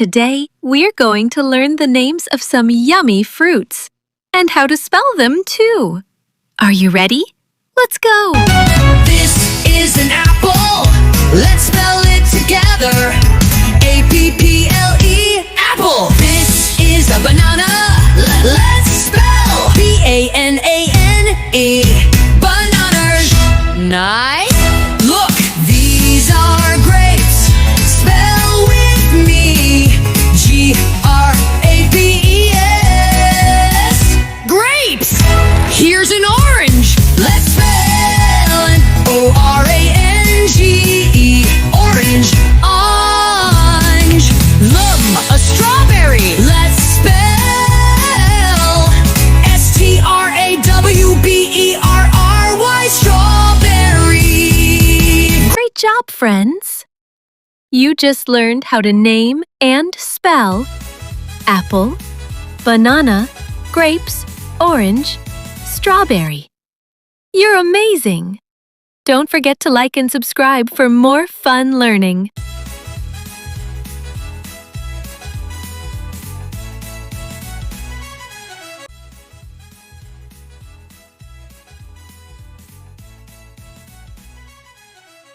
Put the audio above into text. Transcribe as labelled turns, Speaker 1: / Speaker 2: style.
Speaker 1: Today, we're going to learn the names of some yummy fruits and how to spell them, too. Are you ready? Let's go!
Speaker 2: This is an apple. Let's spell it together. A-P-P-L-E, apple. This is a banana. Let's spell B-A-N-A-N-E, bananas. Nice. Look, these are grapes. Spell with me. G-R-A-P-E-S. Grapes. Here's an orange. Let's spell an O-R-A-N-G-E, orange. Orange. Look, a strawberry. Let's spell S-T-R-A-W-B-E-R-R-Y, strawberry.
Speaker 1: Great job, friends! You just learned how to name and spell apple, banana, grapes, orange, strawberry. You're amazing! Don't forget to like and subscribe for more fun learning.